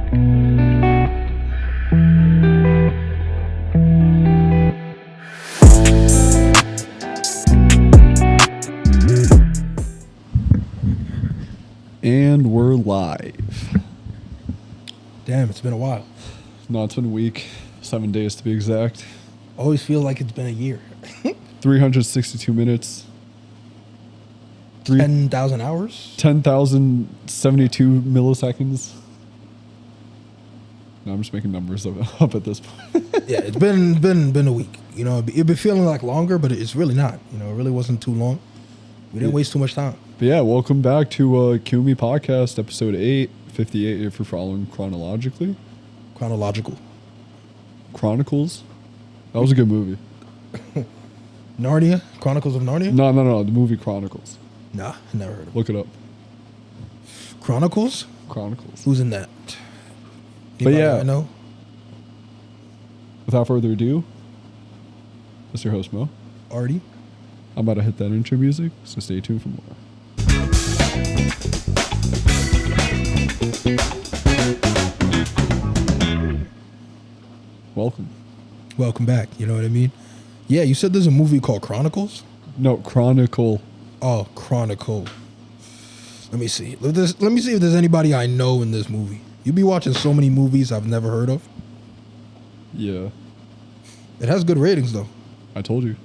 And we're live. Damn, it's been a while. No, it's been a week, 7 days to be exact. Always feel like it's been a year. 362 minutes. 10,000 hours? 10,072 milliseconds. No, I'm just making numbers up at this point. Yeah, it's been a week. You know, it'd be feeling like longer, but it's really not. You know, it really wasn't too long. We didn't waste too much time. But yeah, welcome back to QME Podcast, episode 58, if you're following chronologically. Chronicles? That was a good movie. Narnia? Chronicles of Narnia? No, the movie Chronicles. Nah, never heard of it. Look it up. Chronicles? Who's in that? But yeah. I know? Without further ado, it's your host, Mo. Artie? I'm about to hit that intro music, so stay tuned for more. Welcome back. You know what I mean? Yeah, you said there's a movie called Chronicles? No, Chronicle. Oh, Chronicle. Let me see. Let me see if there's anybody I know in this movie. You be watching so many movies I've never heard of. Yeah. It has good ratings, though. I told you.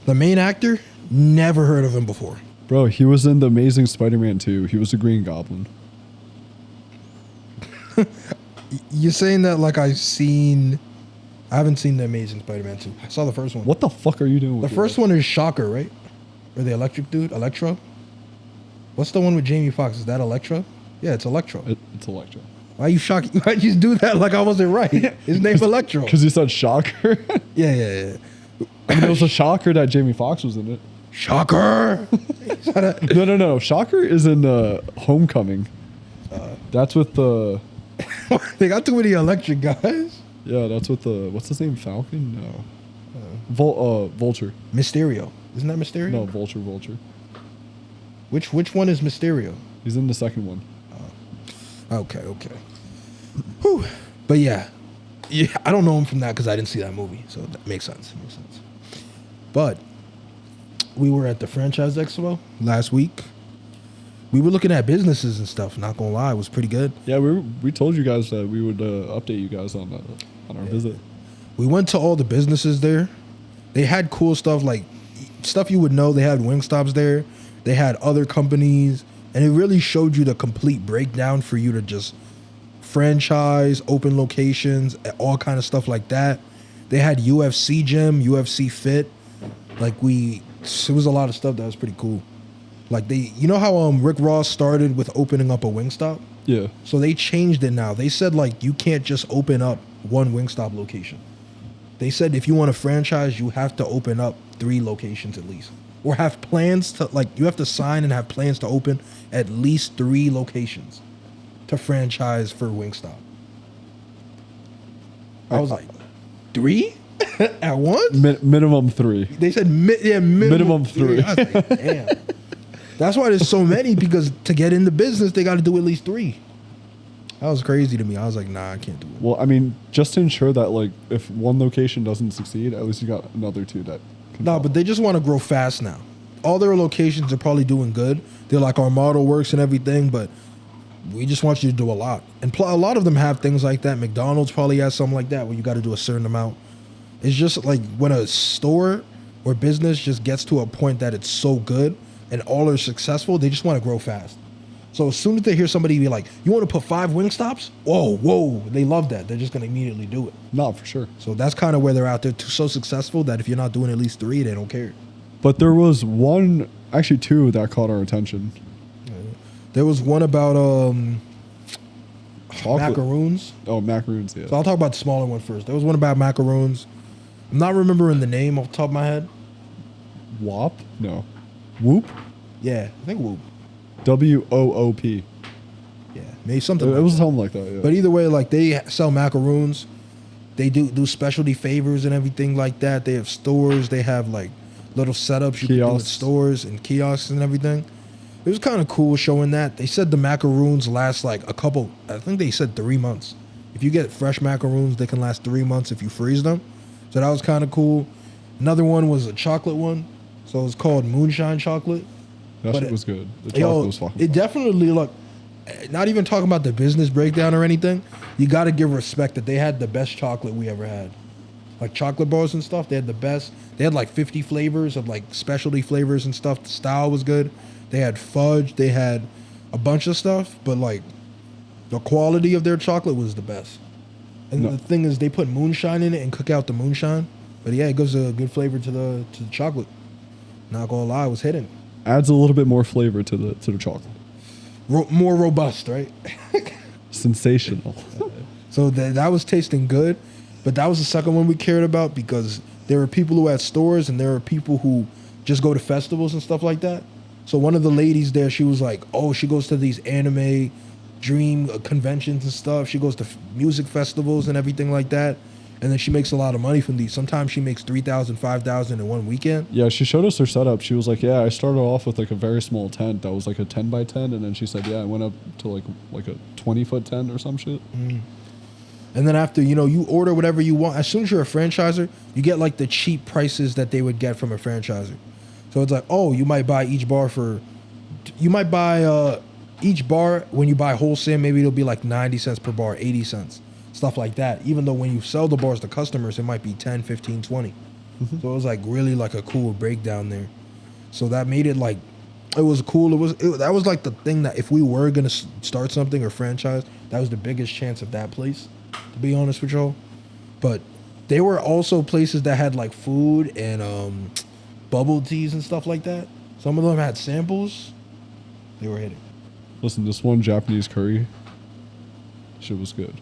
The main actor, never heard of him before. Bro, he was in The Amazing Spider-Man 2. He was a Green Goblin. You're saying that like I haven't seen The Amazing Spider-Man 2. I saw the first one. What the fuck are you doing with The first one is Shocker, right? Or the electric dude? Electro? What's the one with Jamie Foxx? Is that Electro? Yeah, it's Electro. It's Electro. Why'd you do that like I wasn't right? His name's Electro. Because you said Shocker? Yeah. I mean, it was a shocker that Jamie Foxx was in it. Shocker! No. Shocker is in Homecoming. That's with the... They got too many electric guys. Yeah, that's with the... What's his name? Falcon? No. Vulture. Mysterio. Isn't that Mysterio? No, Vulture. Which one is Mysterio? He's in the second one. Okay. Whew. But yeah, I don't know him from that because I didn't see that movie, so that makes sense. But we were at the Franchise Expo last week. We were looking at businesses and stuff. Not gonna lie, it was pretty good. Yeah, we told you guys that we would update you guys on our visit. We went to all the businesses there. They had cool stuff, like stuff you would know. They had Wingstops there. They had other companies, and it really showed you the complete breakdown for you to just franchise, open locations, all kind of stuff like that. They had UFC gym, UFC fit. It was a lot of stuff that was pretty cool. Like you know how Rick Ross started with opening up a Wingstop? Yeah. So they changed it now. They said like you can't just open up one Wingstop location. They said if you want to franchise, you have to open up 3 locations at least. Or have plans to, you have to sign and have plans to open at least 3 locations to franchise for Wingstop. I was like, 3? At once? Minimum 3. They said minimum 3. I was like, damn. That's why there's so many, because to get in the business, they got to do at least 3. That was crazy to me. I was like, nah, I can't do it. Well, I mean, just to ensure that, if one location doesn't succeed, at least you got another 2 that can follow. But they just want to grow fast now. All their locations are probably doing good. They're like, our model works and everything, but we just want you to do a lot. And a lot of them have things like that. McDonald's probably has something like that where you got to do a certain amount. It's just like when a store or business just gets to a point that it's so good and all are successful, they just want to grow fast. So as soon as they hear somebody be like, you want to put 5 Wingstops? Whoa, they love that. They're just going to immediately do it. No, for sure. So that's kind of where they're out there, so successful that if you're not doing at least 3, they don't care. But there was actually 2 that caught our attention. There was one about macaroons. Oh, macaroons, yeah. So I'll talk about the smaller one first. There was one about macaroons. I'm not remembering the name off the top of my head. WOP? No. Whoop? Yeah, I think Whoop. WOOP. Yeah, maybe something. It was something like that. Yeah. But either way, they sell macaroons. They do specialty favors and everything like that. They have stores. They have little setups you can do in stores and kiosks and everything. It was kind of cool showing that. They said the macaroons last like a couple, I think they said 3 months. If you get fresh macaroons, they can last 3 months if you freeze them. So that was kind of cool. Another one was a chocolate one. So it was called Moonshine Chocolate. That shit was good. The chocolate was fucking It definitely, look, not even talking about the business breakdown or anything, you got to give respect that they had the best chocolate we ever had. Like chocolate bars and stuff, they had the best. They had like 50 flavors of like specialty flavors and stuff. The style was good. They had fudge. They had a bunch of stuff, but like the quality of their chocolate was the best. And the thing is, they put moonshine in it and cook out the moonshine. But yeah, it gives a good flavor to the chocolate. Not gonna lie, it was hidden. Adds a little bit more flavor to the chocolate. More robust, right? Sensational. So that was tasting good, but that was the second one we cared about because there were people who had stores and there were people who just go to festivals and stuff like that. So one of the ladies there, she was like, oh, she goes to these anime dream conventions and stuff. She goes to music festivals and everything like that. And then she makes a lot of money from these. Sometimes she makes $3,000, $5,000 in one weekend. Yeah, she showed us her setup. She was like, yeah, I started off with like a very small tent that was like a 10 by 10. And then she said, yeah, I went up to like a 20-foot tent or some shit. Mm. And then after, you order whatever you want. As soon as you're a franchiser, you get like the cheap prices that they would get from a franchiser. So it's like, oh, you might buy each bar each bar when you buy wholesale, maybe it'll be like 90 cents per bar, 80 cents, stuff like that. Even though when you sell the bars to customers, it might be 10, 15, 20. Mm-hmm. So it was like really like a cool breakdown there. So that made it like, it was cool. That was like the thing that if we were going to start something or franchise, that was the biggest chance of that place, to be honest with y'all. But they were also places that had like food and bubble teas and stuff like that. Some of them had samples. They were hitting. Listen, this one Japanese curry, shit was good.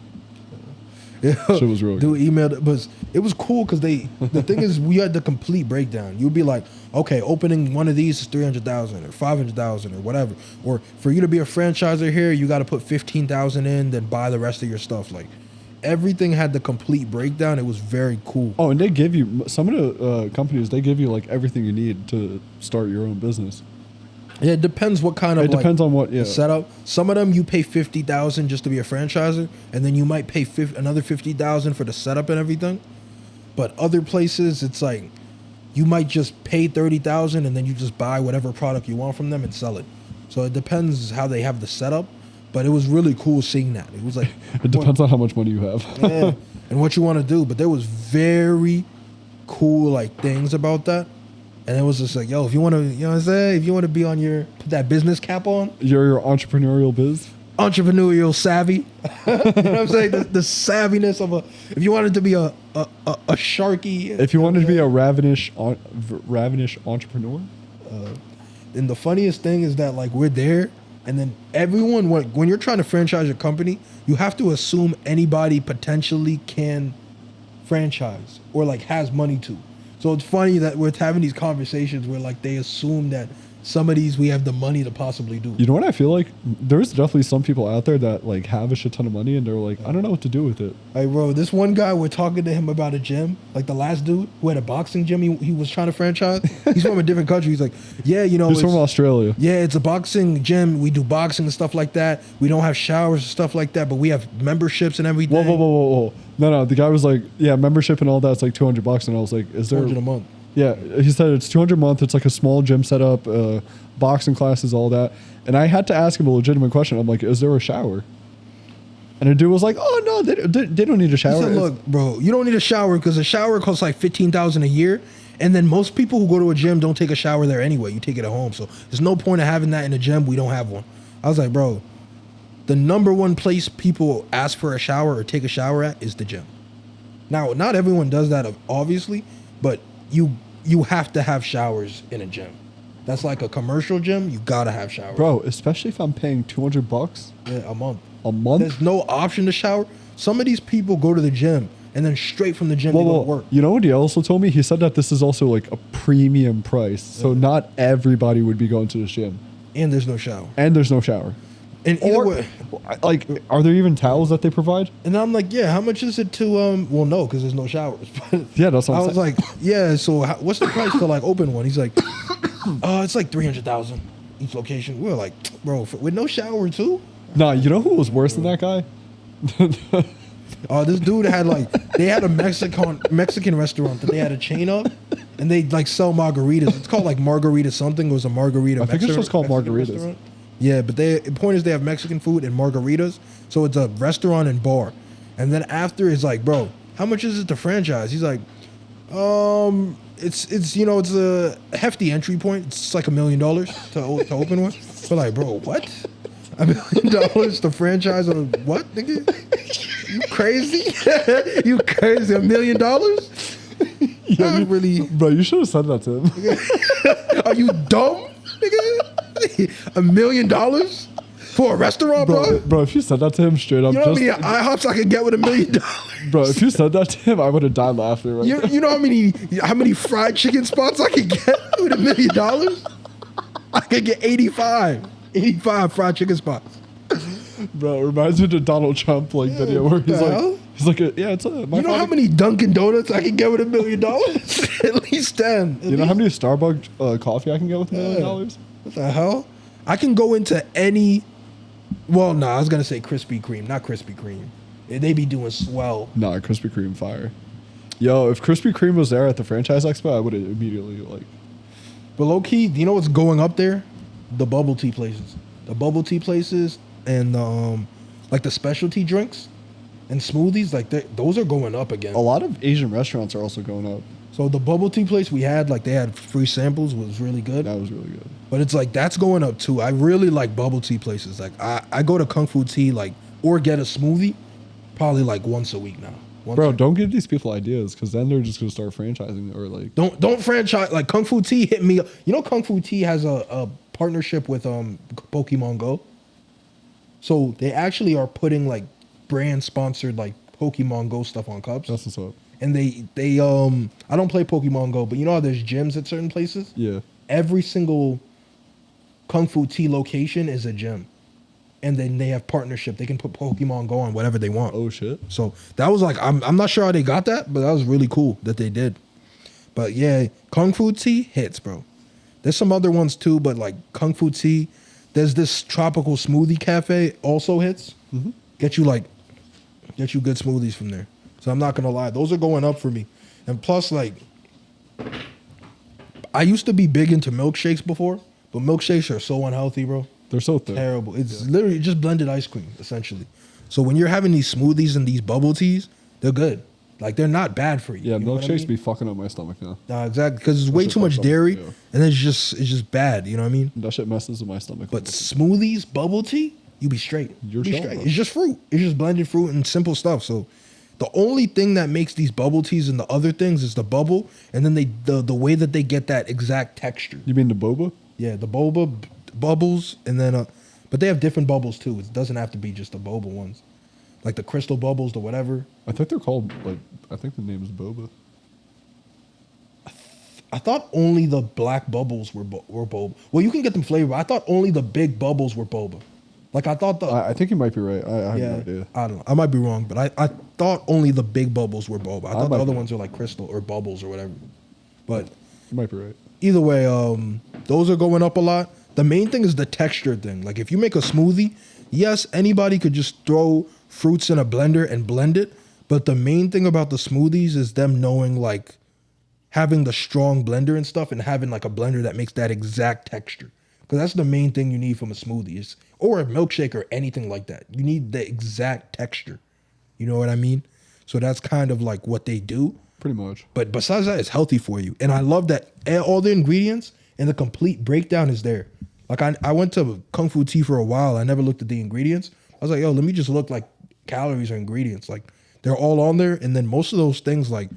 Yeah, shit was real good. Dude emailed, but it was cool because the thing is, we had the complete breakdown. You'd be like, okay, opening one of these is 300,000 or 500,000 or whatever. Or for you to be a franchisor here, you got to put 15,000 in, then buy the rest of your stuff. Like everything had the complete breakdown. It was very cool. Oh, and they give you, some of the companies, they give you like everything you need to start your own business. Yeah, it depends what kind of. It depends on what setup. Some of them you pay 50,000 just to be a franchisor, and then you might pay another 50,000 for the setup and everything. But other places, it's like you might just pay 30,000 and then you just buy whatever product you want from them and sell it. So it depends how they have the setup. But it was really cool seeing that. It was like it depends on how much money you have. Yeah, and what you want to do. But there was very cool like things about that. And it was just like, yo, if you want to, you know what I'm saying? If you want to be on put that business cap on. Your entrepreneurial biz. Entrepreneurial savvy. You know what I'm saying? The savviness of if you wanted to be a sharky. If you wanted to be a ravenous entrepreneur. And the funniest thing is that like we're there. And then everyone, when you're trying to franchise your company, you have to assume anybody potentially can franchise or like has money to. So it's funny that we're having these conversations where like they assume that some of these we have the money to possibly do. You know what I feel like? There's definitely some people out there that like have a shit ton of money and they're like, I don't know what to do with it. Like, bro, this one guy, we're talking to him about a gym. Like the last dude who had a boxing gym he was trying to franchise. He's from a different country. He's like, yeah, He's from Australia. Yeah, it's a boxing gym. We do boxing and stuff like that. We don't have showers and stuff like that, but we have memberships and everything. Whoa. No. The guy was like, yeah, membership and all that's like $200. And I was like, is there $200 a month? Yeah, he said it's $200 a month. It's like a small gym setup, boxing classes, all that. And I had to ask him a legitimate question. I'm like, is there a shower? And the dude was like, oh, no, they don't need a shower. He said, look, bro, you don't need a shower because a shower costs like $15,000 a year. And then most people who go to a gym don't take a shower there anyway. You take it at home. So there's no point of having that in a gym. We don't have one. I was like, bro, the number one place people ask for a shower or take a shower at is the gym. Now, not everyone does that, obviously, but you have to have showers in a gym. That's like a commercial gym. You gotta have showers, bro. Especially if I'm paying $200. Yeah, a month. A month. There's no option to shower. Some of these people go to the gym and then straight from the gym they go to work. You know what he also told me? He said that this is also like a premium price, so not everybody would be going to the gym. And there's no shower. And either way, like, are there even towels that they provide? And I'm like, yeah, how much is it to, well, no, because there's no showers. But yeah, that's what I was like, yeah, so what's the price to, like, open one? He's like, it's like $300,000. each location. We were like, bro, with no shower too. Nah, you know who was worse than that guy? This dude had they had a Mexican restaurant that they had a chain of, and they like sell margaritas. It's called like Margarita something. It was a margarita. I think it's just called Mexican margaritas. restaurant. Yeah, but the point is they have Mexican food and margaritas, so it's a restaurant and bar. And then after it's like, bro, how much is it to franchise? He's like, it's it's a hefty entry point. It's like $1 million to open one. But like, bro, what? $1 million to franchise on what, nigga? You crazy? You crazy? $1 million? Yeah, Really? Bro, you should have said that to him. Are you dumb, nigga? $1 million for a restaurant, bro? Bro, if you said that to him straight up, You know how many IHOPs I could get with $1 million? bro, if you said that to him, I would have died laughing. Right You know how many fried chicken spots I could get with $1 million? I could get 85 fried chicken spots. Bro, it reminds me of the Donald Trump video where he's like, it's my You know how many Dunkin' Donuts I can get with $1 million? At least 10. You know how many Starbucks coffee I can get with $1 million? What the hell? I can go into any. Well, no, I was gonna say Krispy Kreme, not Krispy Kreme. They be doing swell. Nah, Krispy Kreme fire. Yo, if Krispy Kreme was there at the franchise expo, I would have immediately But low key, do you know what's going up there? The bubble tea places. The bubble tea places and like the specialty drinks and smoothies, those are going up again. A lot of Asian restaurants are also going up. So the bubble tea place we had, they had free samples, was really good. That was really good. But it's that's going up too. I really like bubble tea places. I go to Kung Fu Tea or get a smoothie probably once a week now. Bro, don't give these people ideas because then they're just gonna start franchising or don't franchise. Kung Fu Tea hit me. You know Kung Fu Tea has a partnership with Pokemon Go. So they actually are putting brand sponsored Pokemon Go stuff on cups. That's what's up. And they I don't play Pokemon Go, but you know how there's gyms at certain places? Yeah. Every single Kung Fu Tea location is a gym. And then they have partnership. They can put Pokemon Go on whatever they want. Oh shit. So that was I'm not sure how they got that, but that was really cool that they did. But yeah, Kung Fu Tea hits, bro. There's some other ones too, but Kung Fu Tea, there's this tropical smoothie cafe also hits. Mm-hmm. Get you good smoothies from there. So I'm not gonna lie, those are going up for me. And plus, I used to be big into milkshakes before, but milkshakes are so unhealthy, bro. They're so thick. Terrible. It's literally just blended ice cream, essentially. So when you're having these smoothies and these bubble teas, they're good. They're not bad for you. Yeah, you know milkshakes be fucking up my stomach now. Nah, exactly, because it's way too much dairy, and it's just bad. You know what I mean? That shit messes with my stomach. But smoothies, bubble tea, you be straight. You're be straight. straight. It's just fruit. It's just blended fruit and simple stuff. So the only thing that makes these bubble teas and the other things is the bubble, and then the way that they get that exact texture. You mean the boba? Yeah, the boba bubbles, and then but they have different bubbles too. It doesn't have to be just the boba ones, like the crystal bubbles, the whatever. I think they're called I think the name is boba. I thought only the black bubbles were boba. Well, you can get them flavored. I thought only the big bubbles were boba. I thought I think you might be right. I have no idea. I don't know. I might be wrong, but I thought only the big bubbles were boba. I thought the other be. ones were crystal or bubbles or whatever. But You might be right. either way, those are going up a lot. The main thing is the texture thing. If you make a smoothie, yes, anybody could just throw fruits in a blender and blend it. But the main thing about the smoothies is them knowing having the strong blender and stuff and having a blender that makes that exact texture. Because that's the main thing you need from a smoothie or a milkshake or anything like that. You need the exact texture. You know what I mean? So that's kind of what they do. Pretty much. But besides that, it's healthy for you. And I love that all the ingredients and the complete breakdown is there. I went to Kung Fu Tea for a while. I never looked at the ingredients. I was like, yo, let me just look calories or ingredients. They're all on there. And then most of those things, they're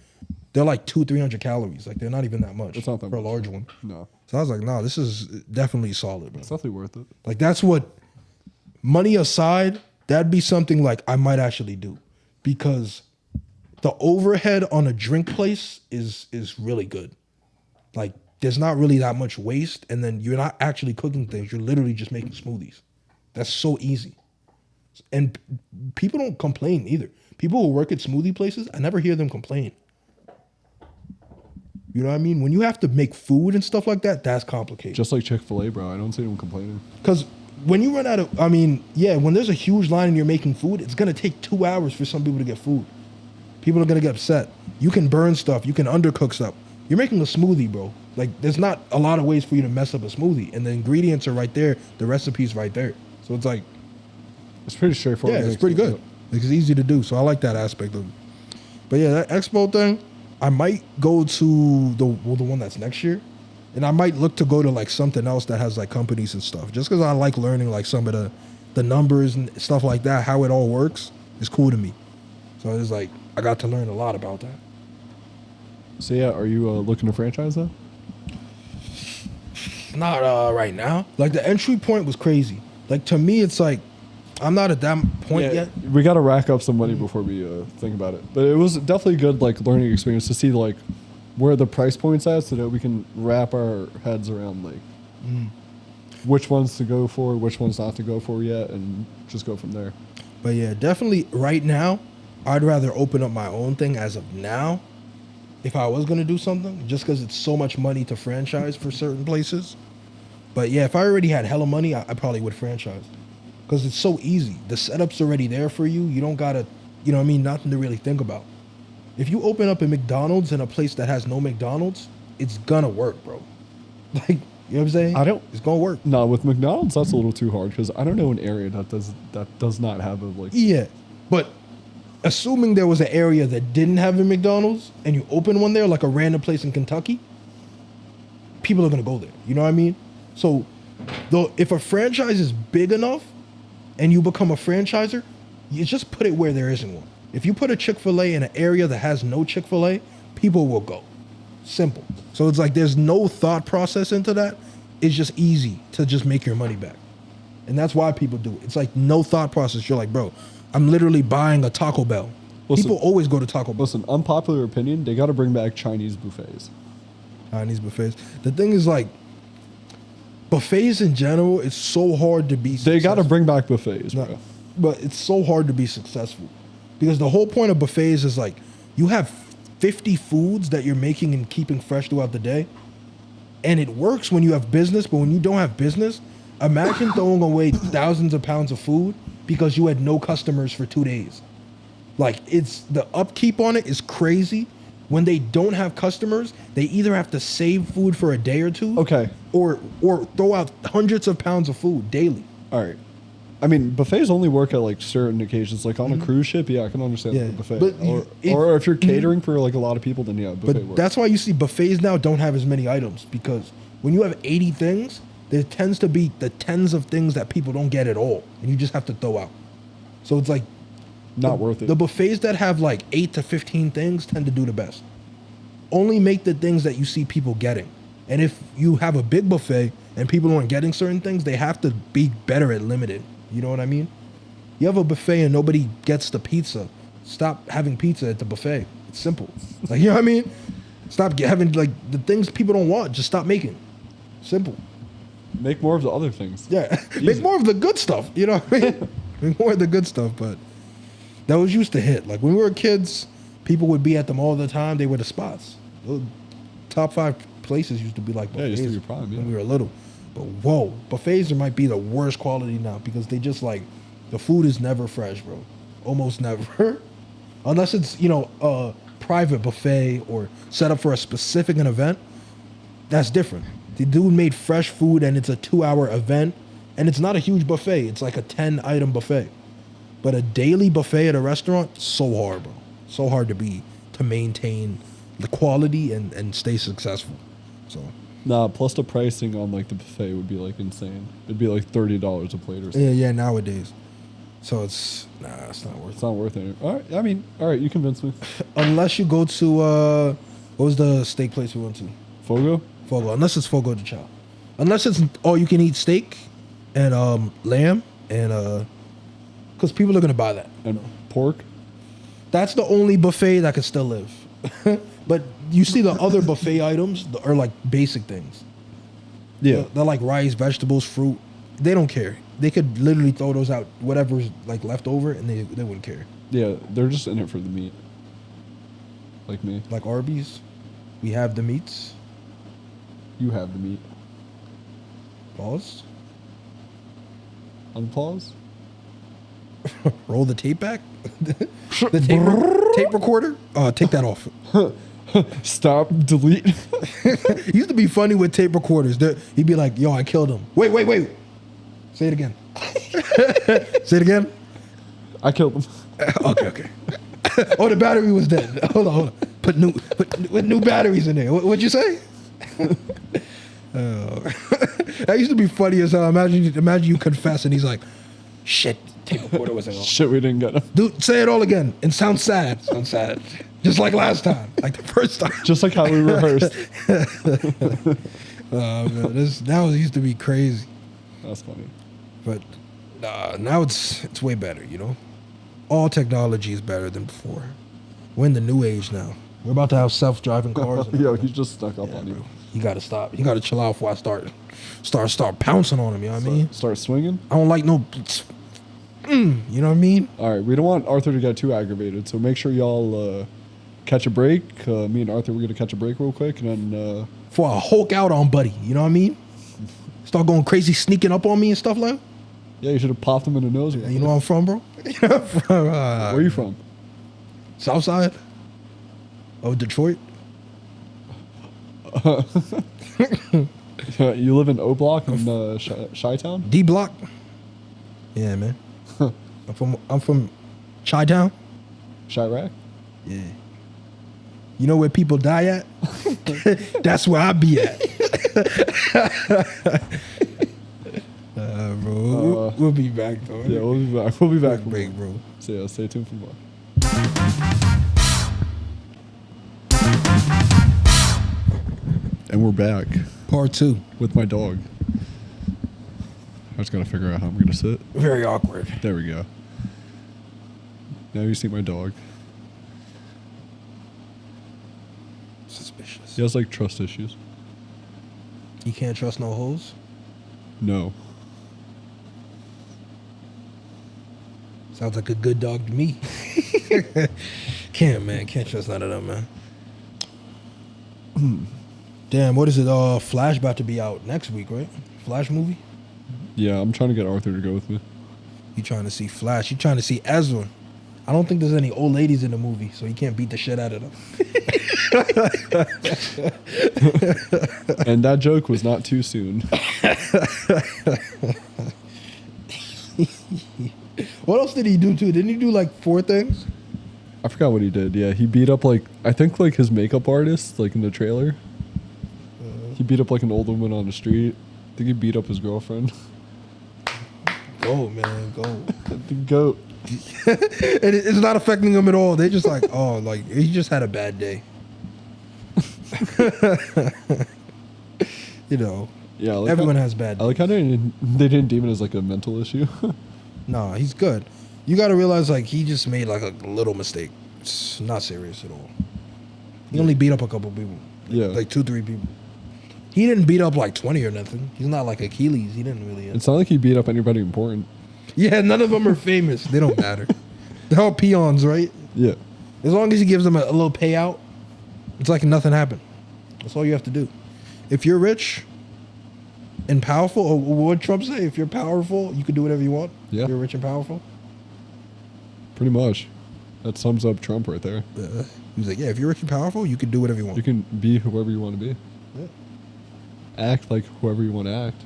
200-300 calories. They're not even that much. It's not that for much. a large one. No. So I was like, nah, this is definitely solid, bro. It's definitely worth it. That's what, money aside, that'd be something I might actually do. Because the overhead on a drink place is really good. There's not really that much waste, and then you're not actually cooking things. You're literally just making smoothies. That's so easy. And people don't complain either. People who work at smoothie places, I never hear them complain. You know what I mean? When you have to make food and stuff like that, that's complicated. Just like Chick-fil-A, bro. I don't see them complaining. Because when you run out of, I mean, yeah, when there's a huge line and you're making food, it's going to take 2 hours for some people to get food. People are going to get upset. You can burn stuff. You can undercook stuff. You're making a smoothie, bro. Like, there's not a lot of ways for you to mess up a smoothie. And the ingredients are right there. The recipe's right there. So it's like, It's pretty straightforward. yeah, it's pretty good. It's easy to do. So I like that aspect of it. But yeah, that expo thing, I might go to the one that's next year. And I might look to go to like something else that has like companies and stuff. Just because I like learning like some of the numbers and stuff like that, how it all works is cool to me. So it's like, I got to learn a lot about that. So yeah, are you looking to franchise though? Not right now. Like the entry point was crazy. Like to me, it's like, I'm not at that point yet. We got to rack up some money before we think about it. But it was definitely a good like learning experience to see like where the price point's at, so that we can wrap our heads around like which ones to go for, which ones not to go for yet, and just go from there. But yeah, definitely right now, I'd rather open up my own thing as of now if I was going to do something, just because it's so much money to franchise for certain places. But yeah, if I already had hella money, I probably would franchise. Because it's so easy. The setup's already there for you. You don't got to, you know what I mean, nothing to really think about. If you open up a McDonald's in a place that has no McDonald's, it's going to work, bro. Like, you know what I'm saying? It's going to work. No, with McDonald's, that's a little too hard because I don't know an area that does not have a like. Yeah, but assuming there was an area that didn't have a McDonald's and you open one there, like a random place in Kentucky, people are going to go there. You know what I mean? So, though, if a franchise is big enough and you become a franchiser, you just put it where there isn't one. If you put a Chick-fil-A in an area that has no Chick-fil-A, people will go. Simple. So it's like there's no thought process into that. It's just easy to just make your money back. And that's why people do it. It's like no thought process. You're like, bro, I'm literally buying a Taco Bell. Listen, people always go to Taco Bell. Listen, unpopular opinion, they got to bring back Chinese buffets. Chinese buffets. The thing is like, buffets in general, it's so hard to be successful. They got to bring back buffets, bro. No, but it's so hard to be successful. Because the whole point of buffets is like, you have 50 foods that you're making and keeping fresh throughout the day. And it works when you have business, but when you don't have business, imagine throwing away thousands of pounds of food because you had no customers for 2 days. Like, it's the upkeep on it is crazy. When they don't have customers, they either have to save food for a day or two, Okay. or throw out hundreds of pounds of food daily. All right. I mean, buffets only work at like certain occasions. Like on a cruise ship, yeah, I can understand Yeah, the buffet. but Or if you're catering for like a lot of people, then yeah, buffet But works. that's why you see buffets now don't have as many items, because when you have 80 things, there tends to be the tens of things that people don't get at all, and you just have to throw out. So it's like Not worth it. The buffets that have like 8 to 15 things tend to do the best. Only make the things that you see people getting. And if you have a big buffet and people aren't getting certain things, they have to be better at limited. You know what I mean? You have a buffet and nobody gets the pizza. Stop having pizza at the buffet. It's simple. Like, you know what I mean? Stop having like the things people don't want. Just stop making. Simple. Make more of the other things. Yeah. Make more of the good stuff. You know what I mean? Make more of the good stuff. But that was used to hit. Like when we were kids, people would be at them all the time. They were the spots. The top 5 places used to be like buffets Yeah, it used to be prime, yeah. when we were little. But whoa, buffets might be the worst quality now because they just like, the food is never fresh, bro. Almost never. Unless it's, you know, a private buffet or set up for a specific event. That's different. The dude made fresh food and it's a 2-hour event. And it's not a huge buffet. It's like a 10-item buffet. But a daily buffet at a restaurant, so hard, bro. So hard to maintain the quality and stay successful. So Nah, plus the pricing on like the buffet would be like insane. It'd be like $30 a plate or something. yeah, nowadays. So it's not worth It's not worth it. All right, I mean, all right, you convinced me. it. Unless you go to what was the steak place we went to? Fogo? Fogo. Unless it's Fogo de Chao. Unless it's all you can eat steak and lamb and because people are gonna buy that. And pork? That's the only buffet that can still live. But you see the other buffet items are like basic things. Yeah. They're like rice, vegetables, fruit. They don't care. They could literally throw those out, whatever's like left over, and they wouldn't care. Yeah, they're just in it for the meat. Like me. Like Arby's. We have the meats. You have the meat. Pause. Unpause. Roll the tape back. the tape recorder. Take that off. Stop. Delete. It used to be funny with tape recorders. He'd be like, "Yo, I killed him." Wait. Say it again. Say it again. I killed him. Okay. Oh, the battery was dead. Hold on. Put new batteries in there. What'd you say? That used to be funny as hell. Imagine you confess and he's like, "Shit, tape recorder wasn't on." Shit, we didn't get him. Dude, say it all again and sound sad. Sound sad. Just like last time. Like the first time. Just like how we rehearsed. Man, that used to be crazy. That's funny. But now it's way better, you know? All technology is better than before. We're in the new age now. We're about to have self-driving cars. Yo, he's just stuck up on you. Bro. You gotta stop. You gotta chill out before I start pouncing on him, you know what I mean? Start swinging? I don't like no... you know what I mean? All right, we don't want Arthur to get too aggravated, so make sure y'all catch a break. Me and Arthur, we're going to catch a break real quick, and then... For a Hulk out on buddy, you know what I mean? Start going crazy, sneaking up on me and stuff like that. Yeah, you should have popped him in the nose. You know where I'm from, bro? Where are you from? South side of Detroit. You live in O Block in Chi-Town? D Block. Yeah, man. I'm from Chi-Town. Chirac? Yeah. You know where people die at? That's where I be at. Bro. We'll be back, though. Yeah, we'll be back. We'll be back. Break, bro. So yeah, stay tuned for more. And we're back Part 2. with my dog. I just gotta figure out how I'm gonna sit. Very awkward. There we go. Now you see my dog. Suspicious. He has like trust issues. You can't trust no hoes? No. Sounds like a good dog to me. Can't trust none of them, man. Damn, what is it? Flash about to be out next week, right? Flash movie? Yeah, I'm trying to get Arthur to go with me. You trying to see Flash? You trying to see Ezra? I don't think there's any old ladies in the movie, so you can't beat the shit out of them. And that joke was not too soon. What else did he do too? Didn't he do like 4 things? I forgot what he did. Yeah, he beat up like, I think like his makeup artist, like in the trailer. He beat up like an old woman on the street. I think he beat up his girlfriend. Go, man, go. The goat. And it's not affecting him at all. They just like, oh, like he just had a bad day. You know, Yeah, like everyone has bad I days. like how they didn't deem it as like a mental issue. Nah, he's good. You got to realize like he just made like a little mistake. It's not serious at all. He only beat up a couple people. Yeah. Like 2-3 people. He didn't beat up like 20 or nothing. He's not like Achilles. He didn't really. It's not like he beat up anybody important. Yeah, none of them are famous. They don't matter. They're all peons, right? Yeah. As long as he gives them a little payout, it's like nothing happened. That's all you have to do. If you're rich and powerful, or what Trump say? If you're powerful, you can do whatever you want. Yeah. If you're rich and powerful. Pretty much. That sums up Trump right there. He was like, yeah, if you're rich and powerful, you can do whatever you want. You can be whoever you want to be. Yeah. Act like whoever you want to act.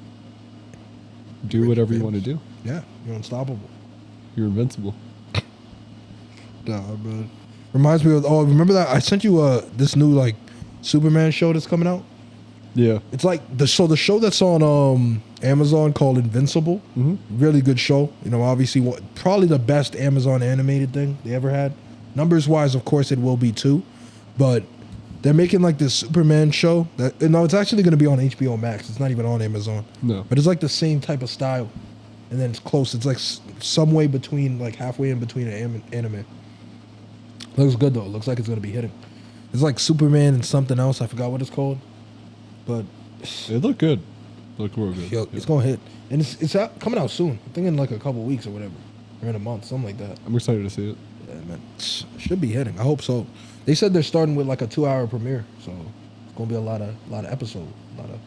Do Rich whatever you famous. want to do. Yeah, you're unstoppable. You're invincible. Nah, man. Reminds me of, remember that? I sent you this new like Superman show that's coming out. Yeah. It's like the show that's on Amazon called Invincible. Mm-hmm. Really good show. You know, obviously probably the best Amazon animated thing they ever had. Numbers wise, of course, it will be too. But they're making like this Superman show. No, it's actually going to be on HBO Max. It's not even on Amazon. No. But it's like the same type of style. And then it's close. It's like some way between, like halfway in between an anime. Looks good though. Looks like it's going to be hitting. It's like Superman and something else. I forgot what it's called. But It looked good. Looked real good. yo, it's going to hit. And it's coming out soon. I think in like a couple weeks or whatever. Or in a month, something like that. I'm excited to see it. Yeah, man. It should be hitting. I hope so. They said they're starting with like a 2-hour premiere. So Gonna be a lot of episodes. A lot of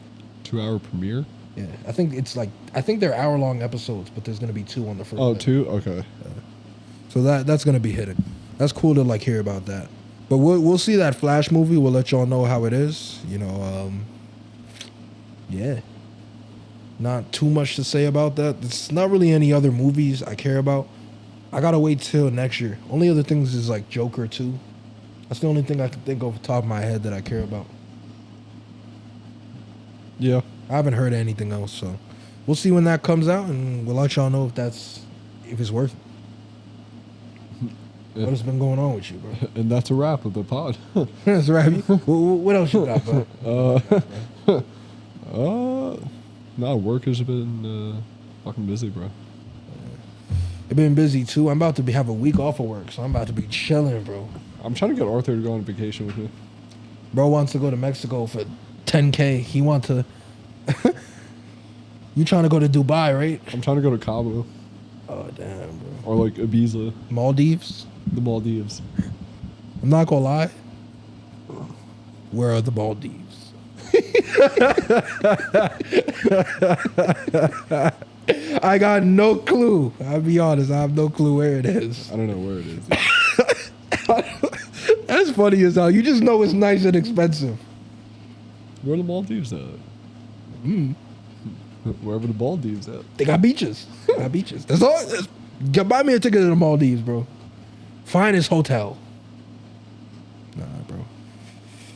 2-hour premiere. yeah. I think they're hour-long episodes, but there's gonna be 2 on the first. Oh, day. 2? Okay. So that's gonna be hidden. That's cool to like hear about that. But we'll see that Flash movie. We'll let y'all know how it is. You know, yeah. Not too much to say about that. It's not really any other movies I care about. I gotta wait till next year. Only other things is like Joker 2. That's the only thing I can think of off the top of my head that I care about. Yeah. I haven't heard anything else, so we'll see when that comes out, and we'll let y'all know if it's worth it. Yeah. What has been going on with you, bro? And that's a wrap of the pod. That's right. What else you got, bro? No, work has been fucking busy, bro. I've been busy too. I'm about to have a week off of work, so I'm about to be chilling, bro. I'm trying to get Arthur to go on vacation with me. Bro wants to go to Mexico for $10K. He want to. You trying to go to Dubai, right? I'm trying to go to Cabo Oh damn, bro. or like Ibiza, Maldives. the Maldives. I'm not gonna lie. Where are the Maldives? I got no clue. I'll be honest. I have no clue where it is. I don't know where it is. That's funny as hell. You just know it's nice and expensive. Where are the Maldives at? Wherever the Maldives at. They got beaches. They got beaches. That's all. Buy me a ticket to the Maldives, bro. Finest hotel. Nah, bro.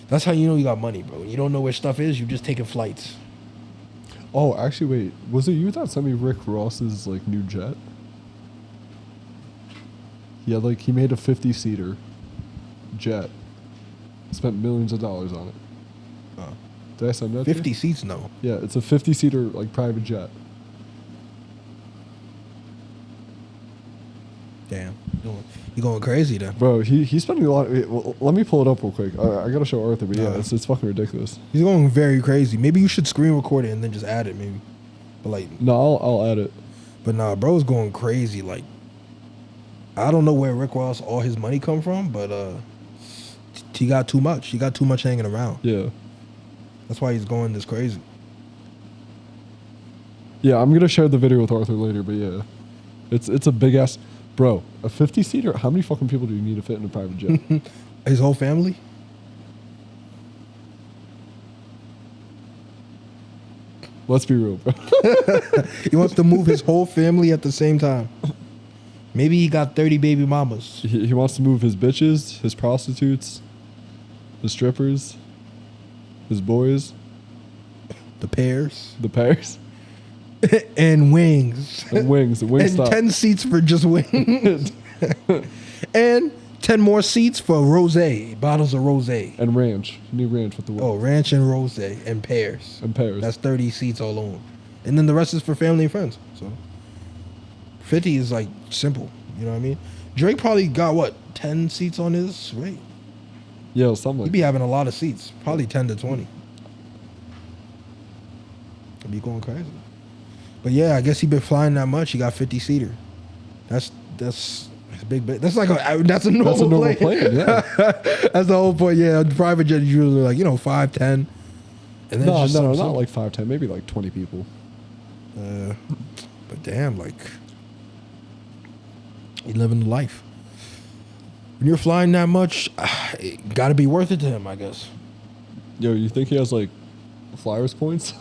That's how you know you got money, bro. You don't know where stuff is. You just taking flights. Oh, actually, wait. Was it you that sent me Rick Ross's like new jet? Yeah, like he made a 50-seater jet. Spent millions of dollars on it. Did I send that? 50 to you? seats, no. Yeah, it's a 50-seater like private jet. Damn. You going crazy then. Bro, he's spending a lot. Well, let me pull it up real quick. I gotta show Arthur, but yeah, Uh. it's fucking ridiculous. He's going very crazy. Maybe you should screen record it and then just add it, maybe. But like, No, I'll add it. but nah, bro's going crazy. Like, I don't know where Rick Ross all his money come from, but he got too much. He got too much hanging around. Yeah. That's why he's going this crazy. Yeah, I'm gonna share the video with Arthur later, but yeah, it's a big ass, bro. A 50-seater. How many fucking people do you need to fit in a private jet? His whole family. Let's be real, bro. He wants to move his whole family at the same time. Maybe he got 30 baby mamas. He wants to move his bitches, his prostitutes, the strippers, his boys, The pears. the pairs, And wings. and wings. The wing And stop. 10 seats for just wings. And 10 more seats for rosé, bottles of rosé. And ranch. New ranch with the Oh, ranch and rosé and pears. and pears. That's 30 seats all alone. And then the rest is for family and friends. So 50 is like simple. You know what I mean? Drake probably got what, 10 seats on his rate? Yeah, something He'd like be having a lot of seats. Probably 10 to 20. He'd be going crazy. But yeah, I guess he been flying that much. He got 50 seater. That's big. That's like that's a normal, That's a normal plane, yeah. That's the whole point. Yeah, private jet is usually like 5, 10. And then No, it's just not some- like 5, 10, maybe like 20 people. But damn, like you living the life. When you're flying that much, it got to be worth it to him, I guess. Yo, you think he has like flyers points?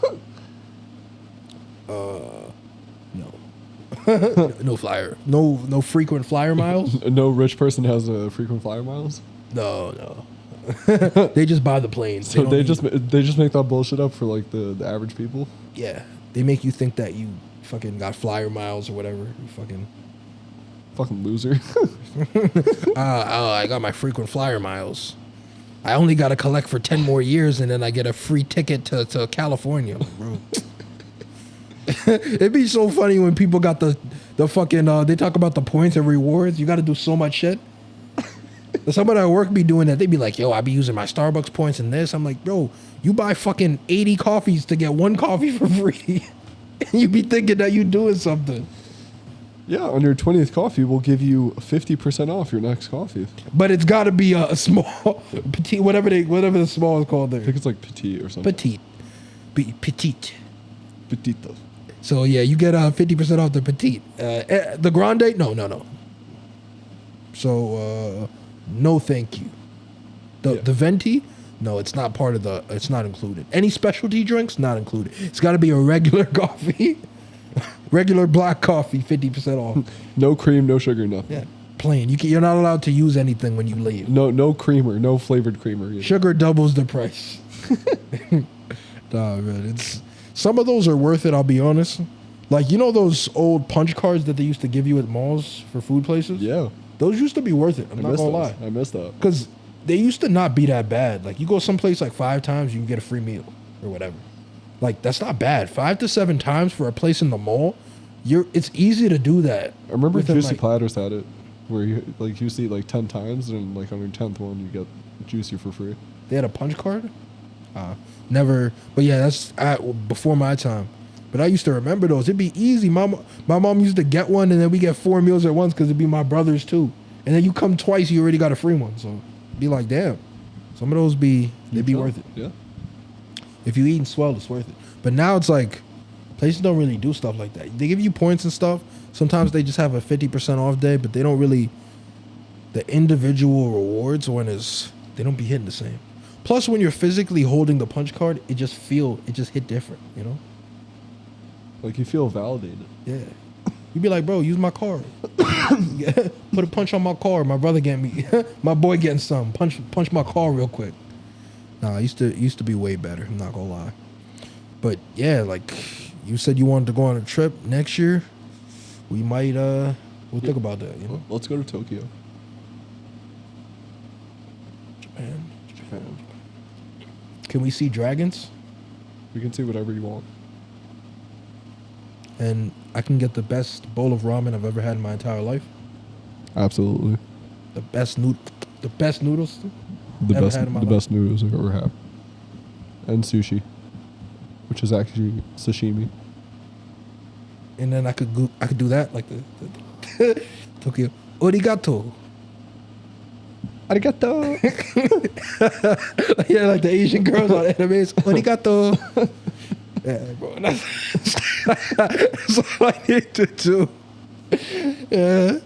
No. No flyer. No frequent flyer miles. No rich person has frequent flyer miles. No. They just buy the planes. So don't they need- just make that bullshit up for like the average people. Yeah, they make you think that you fucking got flyer miles or whatever. You Fucking loser. I got my frequent flyer miles. I only got to collect for 10 more years and then I get a free ticket to California. Like, bro. It'd be so funny when people got the fucking, they talk about the points and rewards. You got to do so much shit. Somebody at work be doing that. They be like, yo, I be using my Starbucks points and this. I'm like, bro, you buy fucking 80 coffees to get one coffee for free. And you be thinking that you doing something. Yeah, on your 20th coffee, we'll give you 50% off your next coffee. But it's got to be a small, petite, whatever the small is called there. I think it's like petite or something. Petite. Petite. Petito. So yeah, you get 50% off the petite. The grande, no. So no, thank you. The venti, no, it's not part of the. It's not included. Any specialty drinks, not included. It's got to be a regular coffee, regular black coffee, 50% off. No cream, no sugar, nothing. Yeah, plain. You're not allowed to use anything when you leave. No creamer, no flavored creamer. Either. Sugar doubles the price. Nah, man, it's some of those are worth it. I'll be honest. Like, you know those old punch cards that they used to give you at malls for food places? Yeah. Those used to be worth it. I'm not gonna lie. I missed that. Because they used to not be that bad. Like, you go someplace like 5 times, you can get a free meal or whatever. Like, that's not bad. 5 to 7 times for a place in the mall, it's easy to do that. I remember within, Juicy like, Platters had it, where you used to eat like 10 times, and like on your 10th one, you get Juicy for free. They had a punch card? Never. But yeah, that's before my time. But I used to remember those. It'd be easy. My mom used to get one, and then we get 4 meals at once because it'd be my brother's too. And then you come twice, you already got a free one. So be like, damn. Some of those they'd be worth it. Yeah. If you eat and swell, it's worth it. But now it's like, places don't really do stuff like that. They give you points and stuff. Sometimes they just have a 50% off day, but they don't really, the individual rewards they don't be hitting the same. Plus, when you're physically holding the punch card, it just hit different, you know? Like, you feel validated. Yeah. You'd be like, bro, use my card. Yeah. Put a punch on my card. My brother getting me. My boy getting some. Punch my car real quick. Nah, it used to be way better. I'm not gonna lie. But yeah, like you said, you wanted to go on a trip next year. We might we'll think about that. You know, Let's go to Tokyo. Japan. Can we see dragons? We can see whatever you want. And I can get the best bowl of ramen I've ever had in my entire life. Absolutely. The best noodles. The ever had in my life. best noodles I've ever had. And sushi, which is actually sashimi. And then I could do that like the Tokyo. Origato. Arigato. Yeah, like the Asian girls on animes. Origato. Yeah, bro. That's all I need to do. Yeah.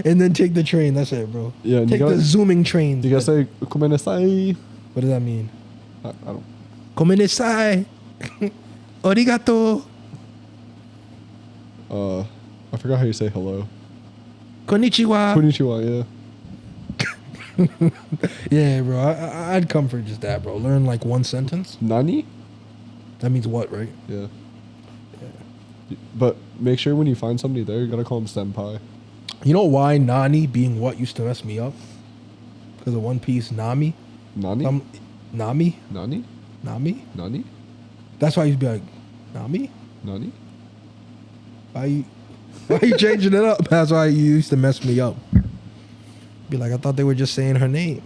And then take the train. That's it, bro. Yeah, take the zooming train. You gotta say "Kumenesai." What does that mean? I don't. Komenesai. Origato. I forgot how you say hello. Konnichiwa. Konnichiwa. Yeah. Yeah, bro. I'd come for just that, bro. Learn like one sentence. Nani? That means what, right? Yeah. But make sure when you find somebody there, you gotta call them senpai. You know why Nani being what used to mess me up? Because of One Piece Nami. Nani? Nami? Nani? Nami? Nani? That's why I used to be like, Nami? Nani? Why are you changing it up? That's why you used to mess me up. Be like, I thought they were just saying her name.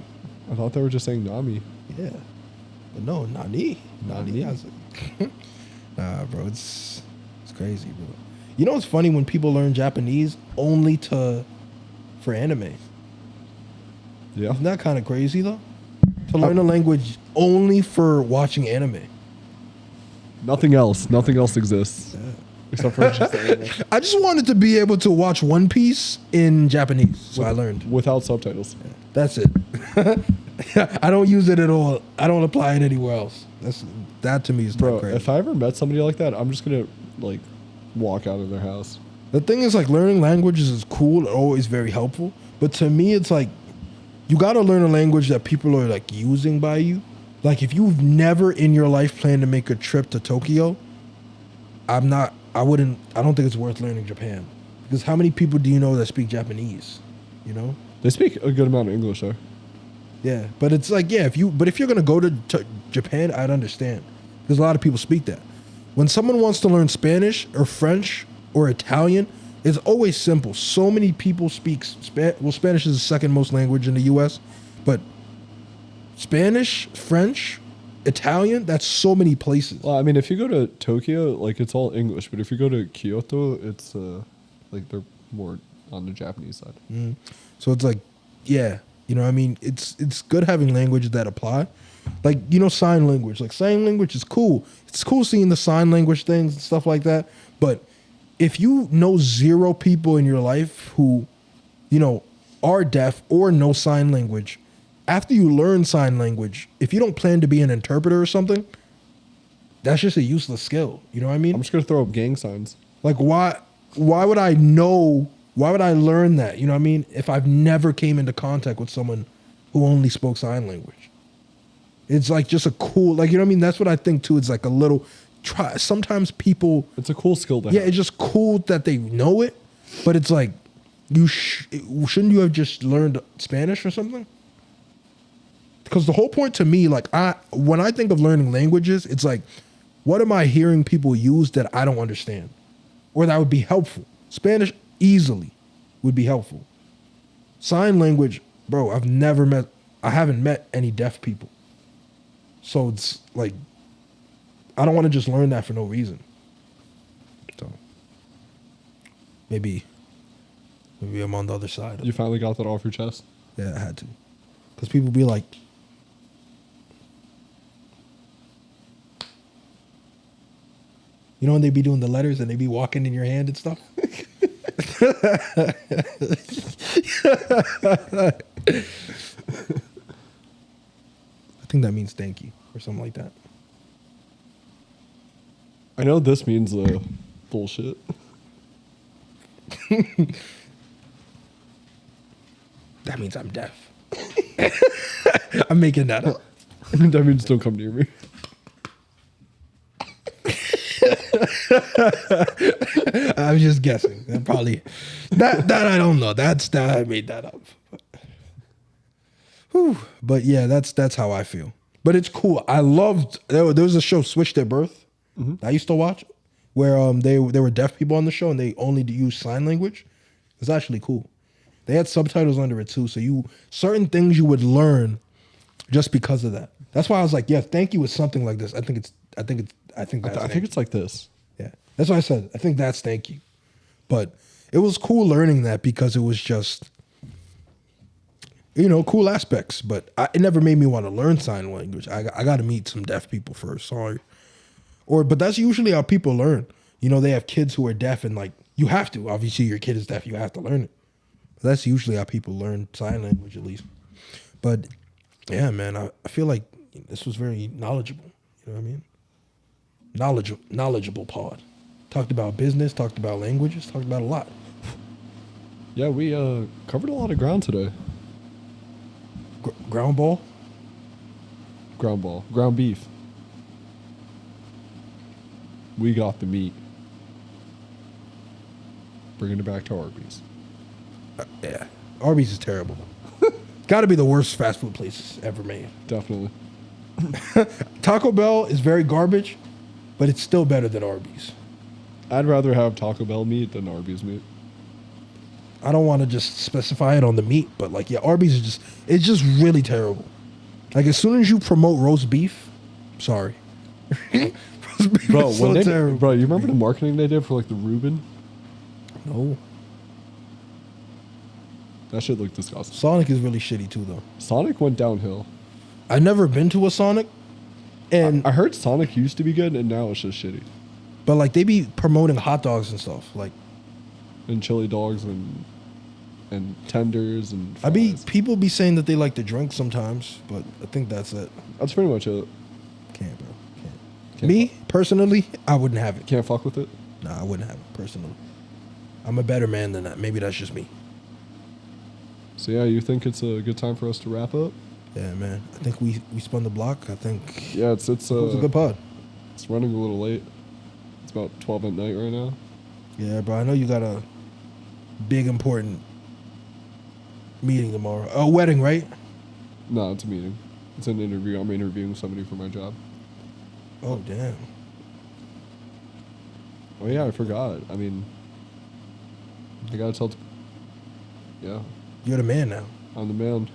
I thought they were just saying Nami. Yeah. But no, Nani. Nani? I was like, nah, bro, it's crazy, bro. You know what's funny when people learn Japanese only for anime? Yeah. Isn't that kind of crazy though? To learn a language only for watching anime. Nothing else. Nothing else exists. Yeah. Except for just anime. I just wanted to be able to watch One Piece in Japanese, so I learned. Without subtitles. That's it. I don't use it at all. I don't apply it anywhere else. That to me is Bro, not crazy. if I ever met somebody like that, I'm just gonna like walk out of their house. The thing is, like, learning languages is cool, always very helpful. But to me, it's like you got to learn a language that people are like using by you. Like, if you've never in your life planned to make a trip to Tokyo, I don't think it's worth learning Japan. Because how many people do you know that speak Japanese? You know? They speak a good amount of English though. Yeah, but it's like, yeah, if you're gonna go to Japan, I'd understand, because a lot of people speak that. When someone wants to learn Spanish or French or Italian, it's always simple. So many people speak Spanish is the second most language in the U.S., but Spanish, French, Italian, that's so many places. Well, I mean, if you go to Tokyo, like it's all English, but if you go to Kyoto, it's like they're more on the Japanese side. So it's like, yeah, you know what I mean? It's good having languages that apply. Like, you know, sign language. Like, sign language is cool. It's cool seeing the sign language things and stuff like that. But if you know 0 people in your life who, you know, are deaf or know sign language, after you learn sign language, if you don't plan to be an interpreter or something, that's just a useless skill. You know what I mean? I'm just gonna throw up gang signs. Like, why would I know? Why would I learn that? You know what I mean? If I've never came into contact with someone who only spoke sign language. It's like just a cool, like, you know what I mean? That's what I think too. It's like a little try. Sometimes people, It's a cool skill to yeah, have. it's just cool that they know it, but it's like, shouldn't you have just learned Spanish or something? Because the whole point to me, like, when I think of learning languages, it's like, what am I hearing people use that I don't understand, or that would be helpful? Spanish easily would be helpful. Sign language, bro. I haven't met any deaf people, so it's like, I don't want to just learn that for no reason. So maybe I'm on the other side. You finally got that off your chest? Yeah, I had to. Because people be like, you know, when they be doing the letters and they be walking in your hand and stuff? I think that means thank you or something like that. I know this means bullshit. That means I'm deaf. I'm making that up. That means don't come near me. I'm just guessing. That probably that I don't know. That I made that up. Whew. But yeah, that's how I feel. But it's cool. I loved there was a show Switched at Birth I used to watch where they were deaf people on the show and they only use sign language. It's actually cool. They had subtitles under it too, so certain things you would learn just because of that. That's why I was like, yeah, thank you is something like this. I think it's like this. Yeah. That's why I said I think that's thank you. But it was cool learning that because it was just, you know, cool aspects. But it never made me want to learn sign language. I got to meet some deaf people first. Sorry. But that's usually how people learn. You know, they have kids who are deaf and like, you have to. Obviously, your kid is deaf. You have to learn it. But that's usually how people learn sign language, at least. But yeah, man, I feel like this was very knowledgeable. You know what I mean? Knowledgeable pod. Talked about business, talked about languages, talked about a lot. Yeah, we covered a lot of ground today. Ground ball? Ground beef. We got the meat. Bringing it back to Arby's. Yeah. Arby's is terrible. Got to be the worst fast food place ever made. Definitely. Taco Bell is very garbage, but it's still better than Arby's. I'd rather have Taco Bell meat than Arby's meat. I don't want to just specify it on the meat, but like, yeah, Arby's is it's just really terrible. Like, as soon as you promote roast beef, sorry. Roast beef Bro, is so terrible. Bro, you remember the marketing they did for like the Reuben? No. That shit looked disgusting. Sonic is really shitty too, though. Sonic went downhill. I've never been to a Sonic, and I heard Sonic used to be good and now it's just shitty. but like they be promoting hot dogs and stuff. Like, And chili dogs and tenders and fries. people be saying that they like to drink sometimes, but I think that's it. That's pretty much it. Can't, bro. Can't Me personally, I wouldn't have it. Can't fuck with it. Nah, I wouldn't have it personally. I'm a better man than that. Maybe that's just me. So yeah, you think it's a good time for us to wrap up? Yeah, man. I think we spun the block. I think Yeah, it's it was a good pod. It's running a little late. It's about 12 at night right now. Yeah, bro. I know you got a big important meeting tomorrow. A wedding, right? No, it's a meeting. It's an interview. I'm interviewing somebody for my job. Oh, damn. Oh yeah, I forgot. I mean, I gotta tell. Yeah, You're the man now. I'm the man.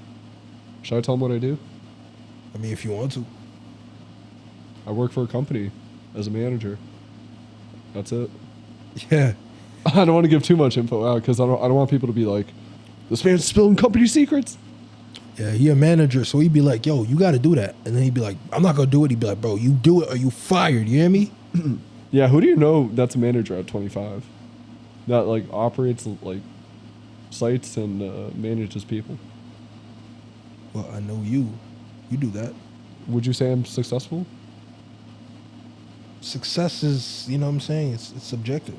Should I tell them what I do? I mean, if you want to. I work for a company as a manager. That's it. Yeah. I don't want to give too much info out because I don't want people to be like, this man's spilling company secrets. Yeah, he a manager, so he'd be like, yo, you got to do that. And then he'd be like, I'm not going to do it. He'd be like, bro, you do it or you fired. You hear me? Yeah, who do you know that's a manager at 25? That like operates like sites and manages people. Well, I know you. You do that. Would you say I'm successful? Success is, you know what I'm saying? It's subjective.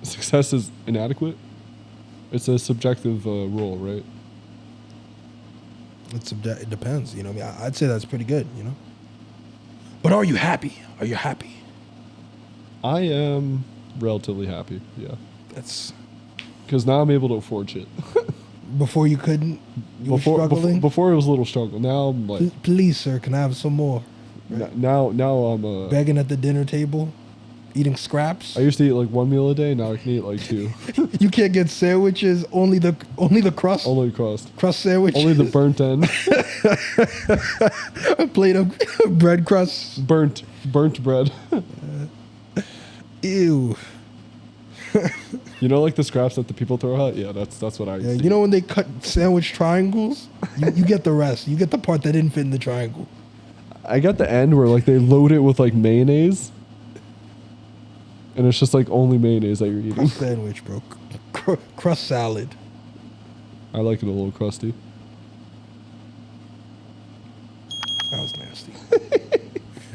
Success is inadequate. It's a subjective role, right? It depends, you know. I mean, I'd say that's pretty good, you know. But are you happy? Are you happy? I am relatively happy, yeah. That's Because now I'm able to afford shit. before you couldn't. You were struggling. Before it was a little struggle. Now I'm like, Please, sir, can I have some more? Right. now I'm Begging at the dinner table, eating scraps. I used to eat like one meal a day. Now I can eat like two. You can't get sandwiches. Only the crust. Only crust. Crust sandwiches. Only the burnt end. A plate of bread crust. burnt bread. Ew. You know, like the scraps that the people throw out. Yeah, that's what I. Yeah, used to you know eat. when they cut sandwich triangles, you get the rest. You get the part that didn't fit in the triangle. I got the end where like they load it with like mayonnaise, and it's just like only mayonnaise that you're eating. Crust sandwich, bro. Crust salad. I like it a little crusty. That was nasty.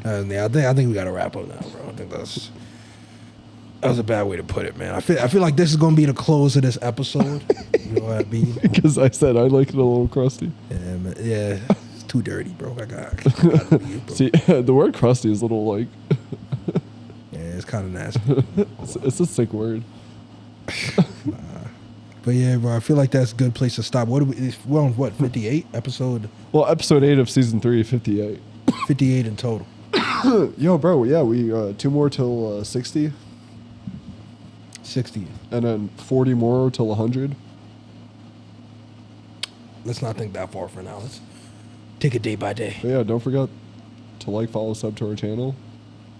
I think we gotta wrap up now, bro. I think that was a bad way to put it, man. I feel like this is gonna be the close of this episode. You know what I mean? Because I said I like it a little crusty. Yeah, man. Yeah. It's too dirty, bro. I gotta leave, bro. See, the word crusty is a little like. Yeah, it's kind of nasty. It's a sick word. But yeah, bro, I feel like that's a good place to stop. We're on what, 58 episode? Well, episode 8 of season 3, 58. 58 in total. Yo, bro, yeah, we 2 more till 60, 60. and then 40 more till 100. Let's not think that far for now. Let's take it day by day. But yeah, don't forget to like, follow, sub to our channel.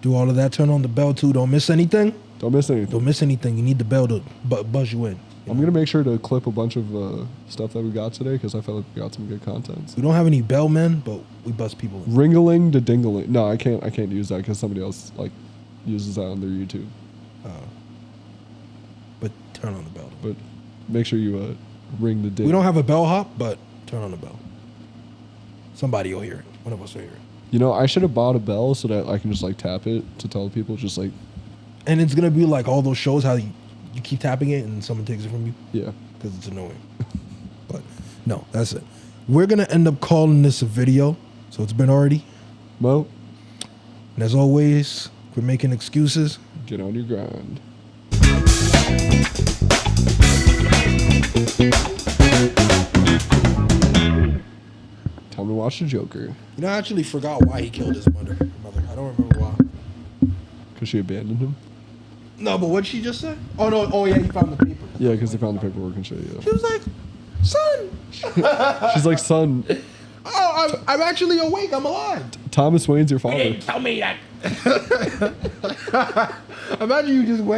Do all of that. Turn on the bell too. Don't miss anything. Don't miss anything. Don't miss anything. You need the bell to buzz you in. I'm gonna make sure to clip a bunch of stuff that we got today because I feel like we got some good content. We don't have any bellmen, but we buzz people in. Ringaling to dingling. No, I can't use that because somebody else like uses that on their YouTube. But turn on the bell. But make sure you ring the ding. We don't have a bellhop, but turn on the bell. Somebody will hear it. One of us will hear it. You know, I should have bought a bell so that I can just like tap it to tell people just like. And it's gonna be like all those shows how you keep tapping it and someone takes it from you. Yeah. Because it's annoying. But no, that's it. We're gonna end up calling this a video. So it's been already. Mo, And as always, we're making excuses. get on your grind. Tell me to watch the Joker. You know, I actually forgot why he killed his mother. I don't remember why. Because she abandoned him? No, but what'd she just say? Oh no! Oh yeah, he found the paper. Yeah, because they found the paperwork and shit, yeah. She was like, "Son, She's like, son, oh, I'm actually awake. I'm alive." Thomas Wayne's your father. Tell me that. Imagine you just wake